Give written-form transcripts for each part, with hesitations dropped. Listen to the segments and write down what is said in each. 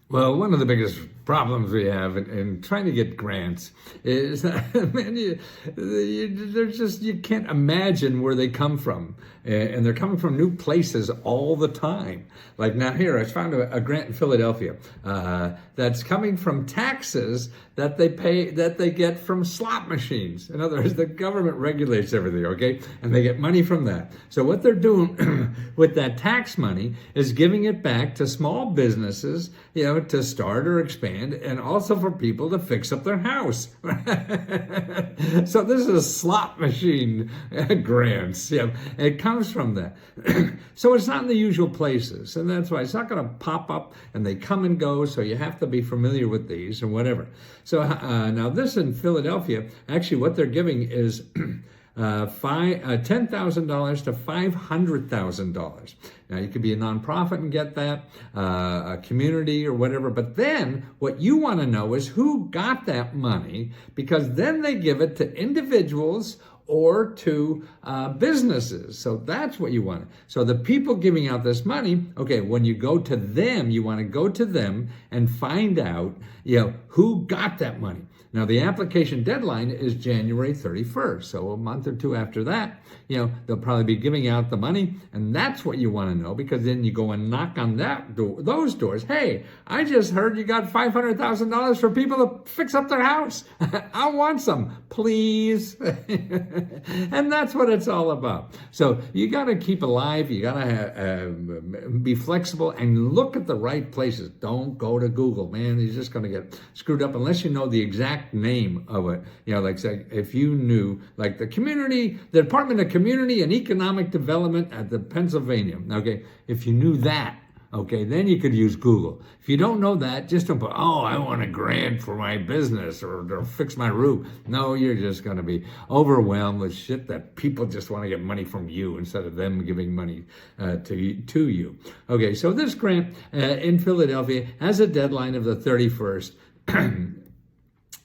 Well, one of the biggest problems we have in trying to get grants is that, man, they're just, you can't imagine where they come from. And they're coming from new places all the time. Like now here, I found a grant in Philadelphia that's coming from taxes that they pay, that they get from slot machines. In other words, the government regulates everything, okay? And they get money from that. So what they're doing with that tax money is giving it back to small businesses, to start or expand, and also for people to fix up their house. So this is slot machine grants. It comes from that. So it's not in the usual places, and that's why it's not going to pop up, and they come and go, so you have to be familiar with these and whatever. So now this in Philadelphia, actually what they're giving is $10,000 to $500,000. Now you could be a nonprofit and get that, a community or whatever, but then what you want to know is who got that money, because then they give it to individuals or to businesses. So that's what you want. So the people giving out this money, okay, when you go to them, you want to go to them and find out, who got that money. Now the application deadline is January 31st. So a month or two after that, they'll probably be giving out the money, and that's what you want to know, because then you go and knock on those doors. Hey, I just heard you got $500,000 for people to fix up their house. I want some, please. And that's what it's all about. So you got to keep alive. You got to be flexible and look at the right places. Don't go to Google, man. You're just going to get screwed up unless you know the exact name of it. Like say, if you knew, like the Department of Community and Economic Development at the Pennsylvania. Okay, if you knew that, okay, then you could use Google. If you don't know that, just don't put, I want a grant for my business or to fix my roof. No, you're just going to be overwhelmed with shit that people just want to get money from you instead of them giving money to you. Okay, so this grant in Philadelphia has a deadline of the 31st.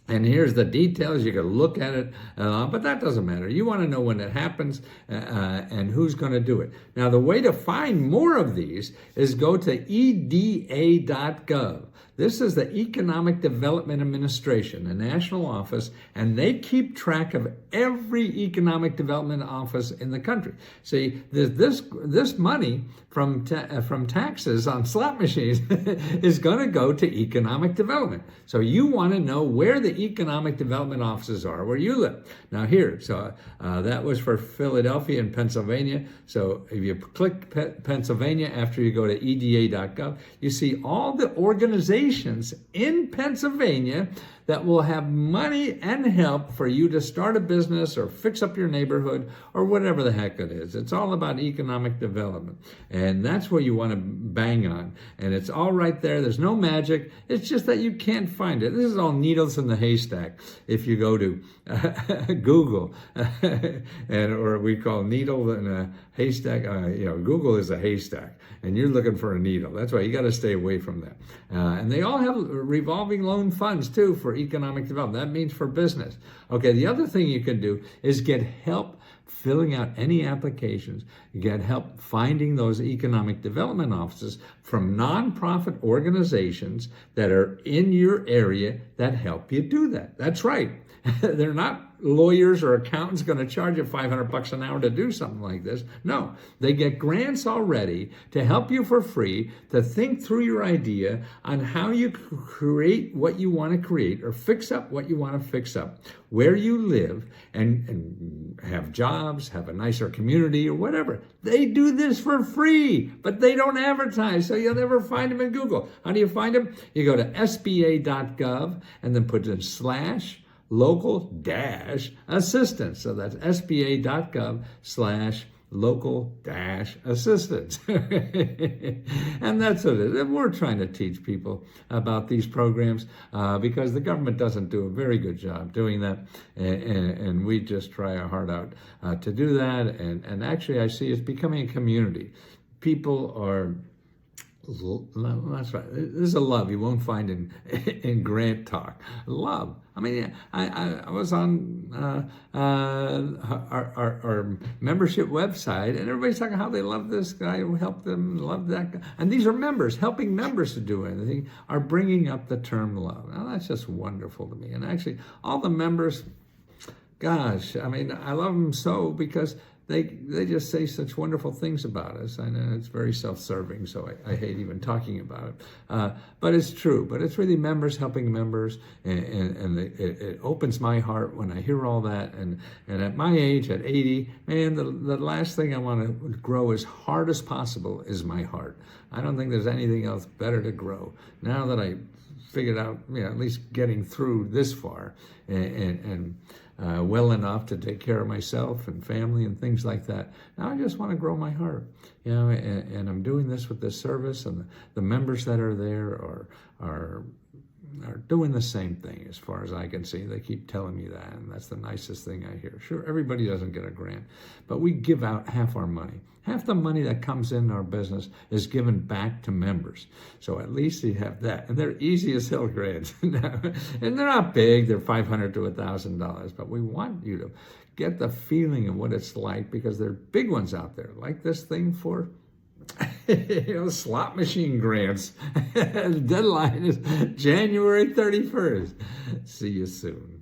And here's the details. You can look at it, but that doesn't matter. You want to know when it happens and who's going to do it. Now, the way to find more of these is go to eda.gov. This is the Economic Development Administration, a national office, and they keep track of every economic development office in the country. See, this money from taxes on slot machines is going to go to economic development. So you want to know where the economic development offices are where you live. Now here, so that was for Philadelphia and Pennsylvania. So if you click Pennsylvania after you go to eda.gov, you see all the organizations in Pennsylvania that will have money and help for you to start a business or fix up your neighborhood or whatever the heck it is. It's all about economic development. And that's what you want to bang on. And it's all right there. There's no magic. It's just that you can't find it. This is all needles in the haystack. If you go to Google, or we call needle in a haystack, Google is a haystack. And you're looking for a needle. That's why you got to stay away from that. And they all have revolving loan funds too for economic development. That means for business. Okay, the other thing you can do is get help filling out any applications. You get help finding those economic development offices from nonprofit organizations that are in your area that help you do that. That's right. They're not lawyers or accountants going to charge you $500 an hour to do something like this. No, they get grants already to help you for free to think through your idea on how you create what you want to create or fix up what you want to fix up, where you live, and have jobs, have a nicer community or whatever. They do this for free, but they don't advertise, so you'll never find them in Google. How do you find them? You go to sba.gov and then put in /local-assistance. So that's sba.gov/local-assistance. And that's what it is. And we're trying to teach people about these programs because the government doesn't do a very good job doing that. And we just try our heart out to do that. And actually, I see it's becoming a community. People are That's right. This is a love you won't find in grant talk. Love. I mean, I was on our membership website, and everybody's talking how they love this guy who helped them, love that guy. And these are members, helping members to do anything, are bringing up the term love. Now, that's just wonderful to me. And actually, all the members, gosh, I mean, I love them so because they just say such wonderful things about us. I know it's very self-serving, so I hate even talking about it. But it's true. But it's really members helping members, and it opens my heart when I hear all that. And at my age, at 80, man, the last thing I want to grow as hard as possible is my heart. I don't think there's anything else better to grow. Now that I figured out, at least getting through this far, and well enough to take care of myself and family and things like that. Now I just want to grow my heart, and I'm doing this with this service, and the members that are there are doing the same thing as far as I can see. They keep telling me that, and that's the nicest thing I hear. Sure, everybody doesn't get a grant, but we give out half our money. Half the money that comes in our business is given back to members. So at least you have that. And they're easy as hell grants. And they're not big. They're $500 to $1,000. But we want you to get the feeling of what it's like, because there are big ones out there, like this thing for slot machine grants. The deadline is January 31st. See you soon.